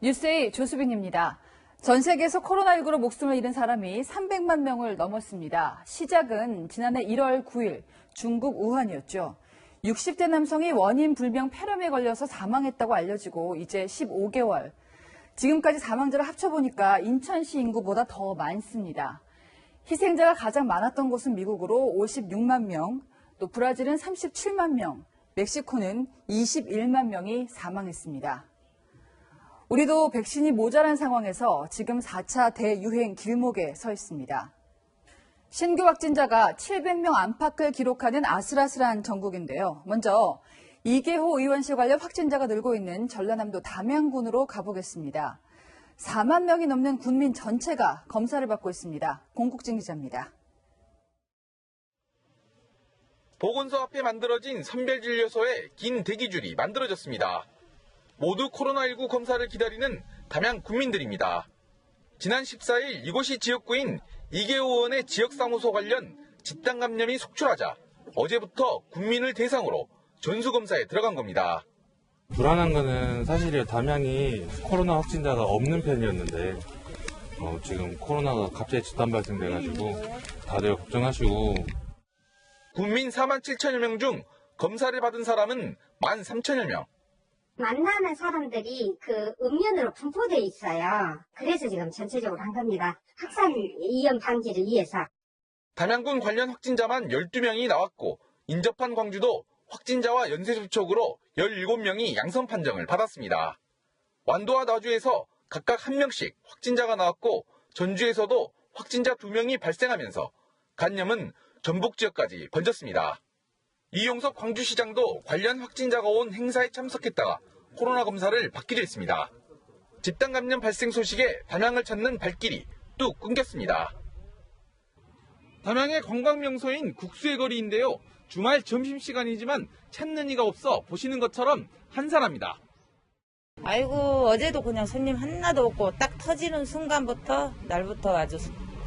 뉴스의 조수빈입니다. 전 세계에서 코로나19로 목숨을 잃은 사람이 300만 명을 넘었습니다. 시작은 지난해 1월 9일 중국 우한이었죠. 60대 남성이 원인 불명 폐렴에 걸려서 사망했다고 알려지고 이제 15개월. 지금까지 사망자를 합쳐보니까 인천시 인구보다 더 많습니다. 희생자가 가장 많았던 곳은 미국으로 56만 명, 또 브라질은 37만 명, 멕시코는 21만 명이 사망했습니다. 우리도 백신이 모자란 상황에서 지금 4차 대유행 길목에 서 있습니다. 신규 확진자가 700명 안팎을 기록하는 아슬아슬한 전국인데요. 먼저 이계호 의원실 관련 확진자가 늘고 있는 전라남도 담양군으로 가보겠습니다. 4만 명이 넘는 군민 전체가 검사를 받고 있습니다. 공국진 기자입니다. 보건소 앞에 만들어진 선별진료소에 긴 대기줄이 만들어졌습니다. 모두 코로나19 검사를 기다리는 담양 군민들입니다. 지난 14일 이곳이 지역구인 이계호 의원의 지역사무소 관련 집단 감염이 속출하자 어제부터 군민을 대상으로 전수검사에 들어간 겁니다. 불안한 거는 사실이요. 담양이 코로나 확진자가 없는 편이었는데 지금 코로나가 갑자기 집단 발생돼가지고 다들 걱정하시고. 군민 4만 7천여 명 중 검사를 받은 사람은 1만 3천여 명. 만나는 사람들이 그 읍면으로 분포되어 있어요. 그래서 지금 전체적으로 한 겁니다. 확산 이염 방지를 위해서. 담양군 관련 확진자만 12명이 나왔고 인접한 광주도 확진자와 연쇄 접촉으로 17명이 양성 판정을 받았습니다. 완도와 나주에서 각각 1명씩 확진자가 나왔고 전주에서도 확진자 2명이 발생하면서 감염은 전북 지역까지 번졌습니다. 이용석 광주시장도 관련 확진자가 온 행사에 참석했다가 코로나 검사를 받기로 했습니다. 집단 감염 발생 소식에 담양을 찾는 발길이 뚝 끊겼습니다. 담양의 관광 명소인 국수의 거리인데요. 주말 점심시간이지만 찾는 이가 없어 보시는 것처럼 한산합니다. 아이고, 어제도 그냥 손님 하나도 없고 딱 터지는 순간부터 날부터 아주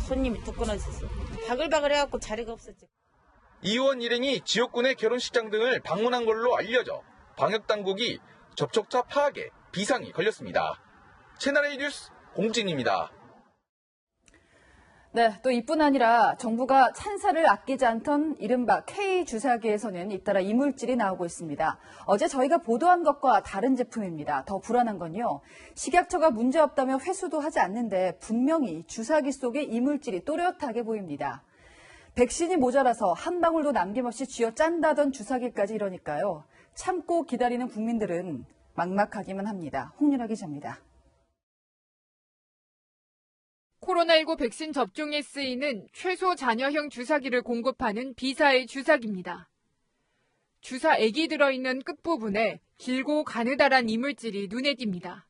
손님이 뚝 끊어졌어. 바글바글 해갖고 자리가 없었지. 이 의원 일행이 지역군의 결혼식장 등을 방문한 걸로 알려져 방역당국이 접촉자 파악에 비상이 걸렸습니다. 채널A 뉴스 공진입니다. 네, 또 이뿐 아니라 정부가 찬사를 아끼지 않던 이른바 K주사기에서는 잇따라 이물질이 나오고 있습니다. 어제 저희가 보도한 것과 다른 제품입니다. 더 불안한 건요. 식약처가 문제없다며 회수도 하지 않는데 분명히 주사기 속에 이물질이 또렷하게 보입니다. 백신이 모자라서 한 방울도 남김없이 쥐어짠다던 주사기까지 이러니까요. 참고 기다리는 국민들은 막막하기만 합니다. 홍윤아 기자입니다. 코로나19 백신 접종에 쓰이는 최소 잔여형 주사기를 공급하는 B사의 주사기입니다. 주사액이 들어있는 끝부분에 길고 가느다란 이물질이 눈에 띕니다.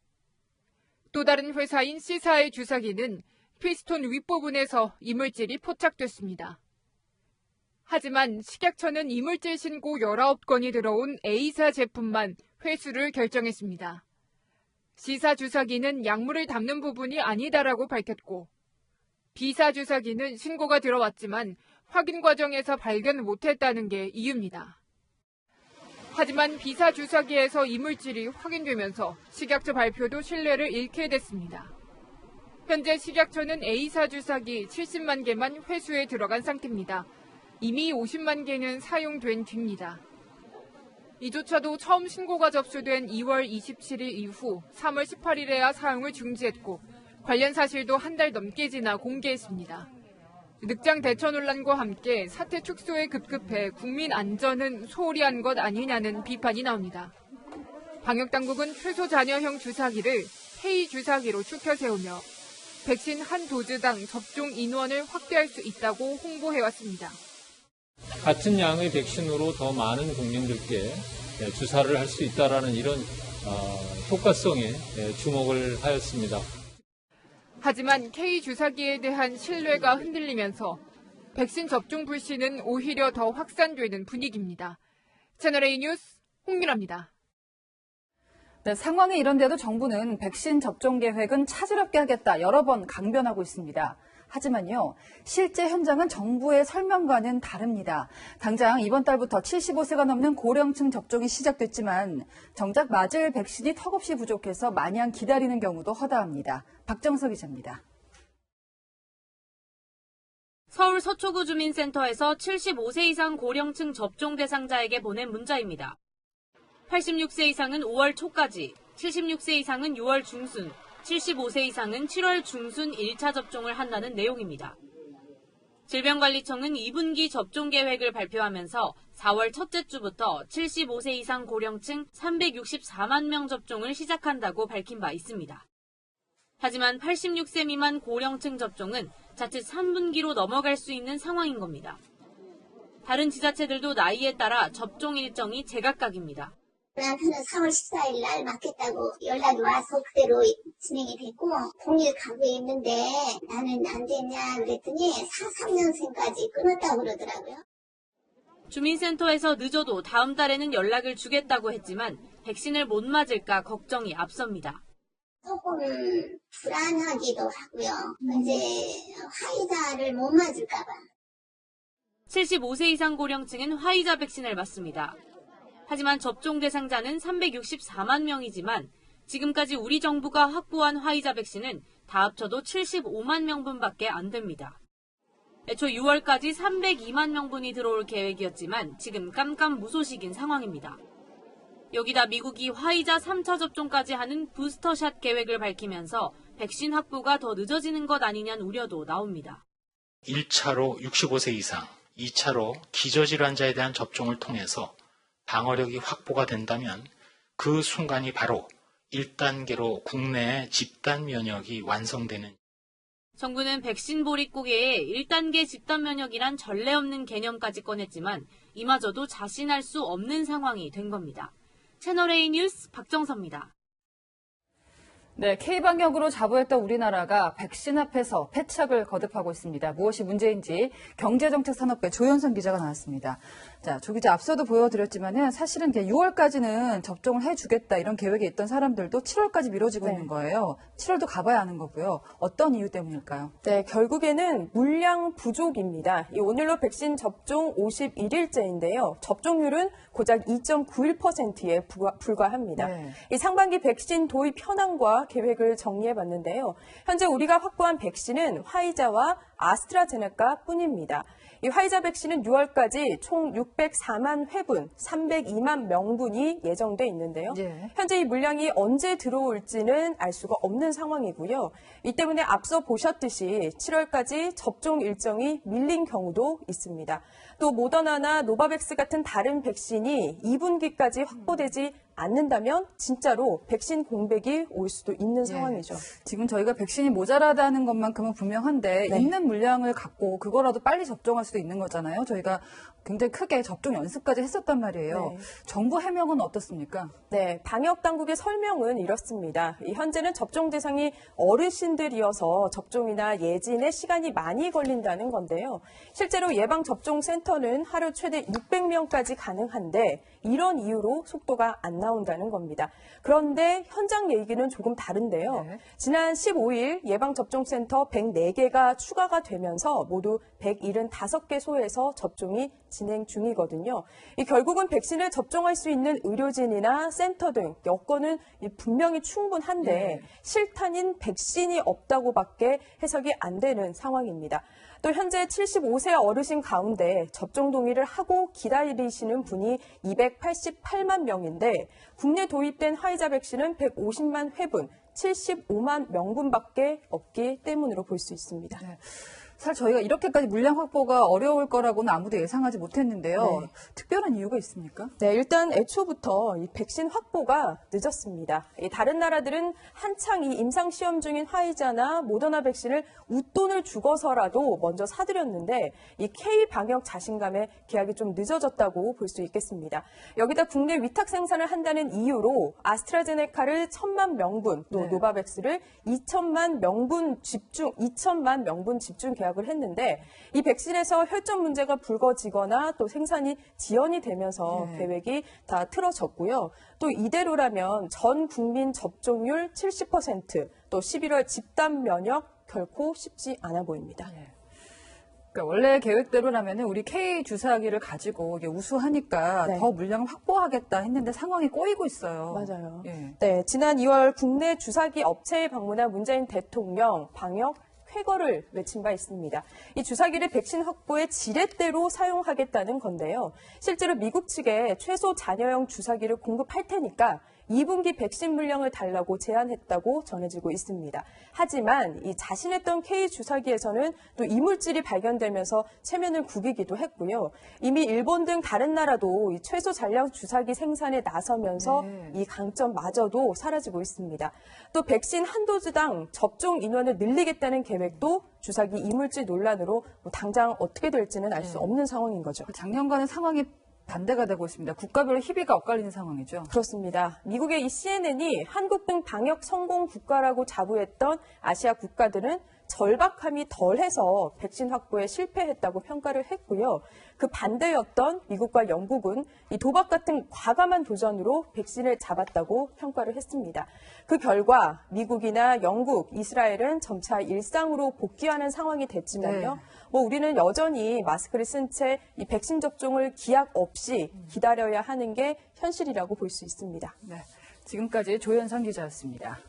또 다른 회사인 C사의 주사기는 피스톤 윗부분에서 이물질이 포착됐습니다. 하지만 식약처는 이물질 신고 19건이 들어온 A사 제품만 회수를 결정했습니다. C사 주사기는 약물을 담는 부분이 아니다라고 밝혔고 B사 주사기는 신고가 들어왔지만 확인 과정에서 발견 못했다는 게 이유입니다. 하지만 B사 주사기에서 이물질이 확인되면서 식약처 발표도 신뢰를 잃게 됐습니다. 현재 식약처는 A사 주사기 70만 개만 회수에 들어간 상태입니다. 이미 50만 개는 사용된 뒤입니다. 이조차도 처음 신고가 접수된 2월 27일 이후 3월 18일에야 사용을 중지했고 관련 사실도 한 달 넘게 지나 공개했습니다. 늑장 대처 논란과 함께 사태 축소에 급급해 국민 안전은 소홀히 한 것 아니냐는 비판이 나옵니다. 방역당국은 최소 잔여형 주사기를 K 주사기로 추켜 세우며 백신 한 도즈당 접종 인원을 확대할 수 있다고 홍보해왔습니다. 같은 양의 백신으로 더 많은 국민들께 주사를 할 수 있다라는 이런 효과성에 주목을 하였습니다. 하지만 K 주사기에 대한 신뢰가 흔들리면서 백신 접종 불신은 오히려 더 확산되는 분위기입니다. 채널A 뉴스 홍윤아입니다. 네, 상황이 이런데도 정부는 백신 접종 계획은 차질없게 하겠다 여러 번 강변하고 있습니다. 하지만요, 실제 현장은 정부의 설명과는 다릅니다. 당장 이번 달부터 75세가 넘는 고령층 접종이 시작됐지만 정작 맞을 백신이 턱없이 부족해서 마냥 기다리는 경우도 허다합니다. 박정석 기자입니다. 서울 서초구 주민센터에서 75세 이상 고령층 접종 대상자에게 보낸 문자입니다. 86세 이상은 5월 초까지, 76세 이상은 6월 중순, 75세 이상은 7월 중순 1차 접종을 한다는 내용입니다. 질병관리청은 2분기 접종 계획을 발표하면서 4월 첫째 주부터 75세 이상 고령층 364만 명 접종을 시작한다고 밝힌 바 있습니다. 하지만 86세 미만 고령층 접종은 자칫 3분기로 넘어갈 수 있는 상황인 겁니다. 다른 지자체들도 나이에 따라 접종 일정이 제각각입니다. 남편은 3월 14일 날 맞겠다고 연락이 와서 그대로 진행이 됐고 동일 가구에 있는데 나는 안 됐냐 그랬더니 43년생까지 끊었다고 그러더라고요. 주민센터에서 늦어도 다음 달에는 연락을 주겠다고 했지만 백신을 못 맞을까 걱정이 앞섭니다. 조금 불안하기도 하고요. 이제 화이자를 못 맞을까 봐. 75세 이상 고령층은 화이자 백신을 맞습니다. 하지만 접종 대상자는 364만 명이지만 지금까지 우리 정부가 확보한 화이자 백신은 다 합쳐도 75만 명분밖에 안 됩니다. 애초 6월까지 302만 명분이 들어올 계획이었지만 지금 깜깜무소식인 상황입니다. 여기다 미국이 화이자 3차 접종까지 하는 부스터샷 계획을 밝히면서 백신 확보가 더 늦어지는 것 아니냐는 우려도 나옵니다. 1차로 65세 이상, 2차로 기저질환자에 대한 접종을 통해서 방어력이 확보가 된다면 그 순간이 바로 1단계로 국내의 집단 면역이 완성되는. 정부는 백신 보릿고개에 1단계 집단 면역이란 전례 없는 개념까지 꺼냈지만 이마저도 자신할 수 없는 상황이 된 겁니다. 채널A 뉴스 박정서입니다. 네, K방역으로 자부했던 우리나라가 백신 앞에서 패착을 거듭하고 있습니다. 무엇이 문제인지 경제정책산업부의 조현선 기자가 나왔습니다. 자, 조 기자 앞서도 보여드렸지만은 사실은 6월까지는 접종을 해주겠다 이런 계획이 있던 사람들도 7월까지 미뤄지고 있는 거예요. 7월도 가봐야 하는 거고요. 어떤 이유 때문일까요? 네, 결국에는 물량 부족입니다. 오늘로 백신 접종 51일째인데요. 접종률은 고작 2.91%에 불과합니다. 네. 이 상반기 백신 도입 현황과 계획을 정리해봤는데요. 현재 우리가 확보한 백신은 화이자와 아스트라제네카 뿐입니다. 이 화이자 백신은 6월까지 총 604만 회분, 302만 명분이 예정돼 있는데요. 예. 현재 이 물량이 언제 들어올지는 알 수가 없는 상황이고요. 이 때문에 앞서 보셨듯이 7월까지 접종 일정이 밀린 경우도 있습니다. 또 모더나나 노바백스 같은 다른 백신이 2분기까지 확보되지 않는다면 진짜로 백신 공백이 올 수도 있는 상황이죠. 지금 저희가 백신이 모자라다는 것만큼은 분명한데 네. 있는 물량을 갖고 그거라도 빨리 접종할 수도 있는 거잖아요. 저희가 굉장히 크게 접종 연습까지 했었단 말이에요. 네. 정부 해명은 어떻습니까? 네, 방역 당국의 설명은 이렇습니다. 현재는 접종 대상이 어르신들이어서 접종이나 예진에 시간이 많이 걸린다는 건데요. 실제로 예방접종센터는 하루 최대 600명까지 가능한데 이런 이유로 속도가 안 나온다는 겁니다. 그런데 현장 얘기는 조금 다른데요. 네. 지난 15일 예방접종센터 104개가 추가가 되면서 모두 175개 소에서 접종이 진행 중이거든요. 결국은 백신을 접종할 수 있는 의료진이나 센터 등 여건은 분명히 충분한데 실탄인 백신이 없다고밖에 해석이 안 되는 상황입니다. 또 현재 75세 어르신 가운데 접종 동의를 하고 기다리시는 분이 288만 명인데 국내 도입된 화이자 백신은 150만 회분, 75만 명분밖에 없기 때문으로 볼 수 있습니다. 네. 사실 저희가 이렇게까지 물량 확보가 어려울 거라고는 아무도 예상하지 못했는데요. 네. 특별한 이유가 있습니까? 네, 일단 애초부터 이 백신 확보가 늦었습니다. 다른 나라들은 한창 이 임상시험 중인 화이자나 모더나 백신을 웃돈을 주고서라도 먼저 사들였는데 이 K방역 자신감에 계약이 좀 늦어졌다고 볼 수 있겠습니다. 여기다 국내 위탁 생산을 한다는 이유로 아스트라제네카를 1,000만 명분, 또 노바백스를 2천만 명분 집중 계약을 했는데 이 백신에서 혈전 문제가 불거지거나 또 생산이 지연이 되면서 계획이 다 틀어졌고요. 또 이대로라면 전 국민 접종률 70%, 또 11월 집단 면역 결코 쉽지 않아 보입니다. 그러니까 원래 계획대로라면 우리 K 주사기를 가지고 이게 우수하니까 네. 더 물량을 확보하겠다 했는데 상황이 꼬이고 있어요. 맞아요. 예. 네, 지난 2월 국내 주사기 업체에 방문한 문재인 대통령 방역 쾌거를 외친 바 있습니다. 이 주사기를 백신 확보의 지렛대로 사용하겠다는 건데요. 실제로 미국 측에 최소 잔여형 주사기를 공급할 테니까 2분기 백신 물량을 달라고 제안했다고 전해지고 있습니다. 하지만 이 자신했던 K 주사기에서는 또 이물질이 발견되면서 체면을 구기기도 했고요. 이미 일본 등 다른 나라도 이 최소 잔량 주사기 생산에 나서면서 이 강점마저도 사라지고 있습니다. 또 백신 한 도즈당 접종 인원을 늘리겠다는 계획도 주사기 이물질 논란으로 당장 어떻게 될지는 알 수 없는 상황인 거죠. 작년과는 상황이 반대가 되고 있습니다. 국가별로 희비가 엇갈리는 상황이죠. 그렇습니다. 미국의 이 CNN이 한국 등 방역 성공 국가라고 자부했던 아시아 국가들은 절박함이 덜해서 백신 확보에 실패했다고 평가를 했고요. 그 반대였던 미국과 영국은 이 도박 같은 과감한 도전으로 백신을 잡았다고 평가를 했습니다. 그 결과 미국이나 영국, 이스라엘은 점차 일상으로 복귀하는 상황이 됐지만요. 우리는 여전히 마스크를 쓴 채 이 백신 접종을 기약 없이 기다려야 하는 게 현실이라고 볼 수 있습니다. 네, 지금까지 조현선 기자였습니다.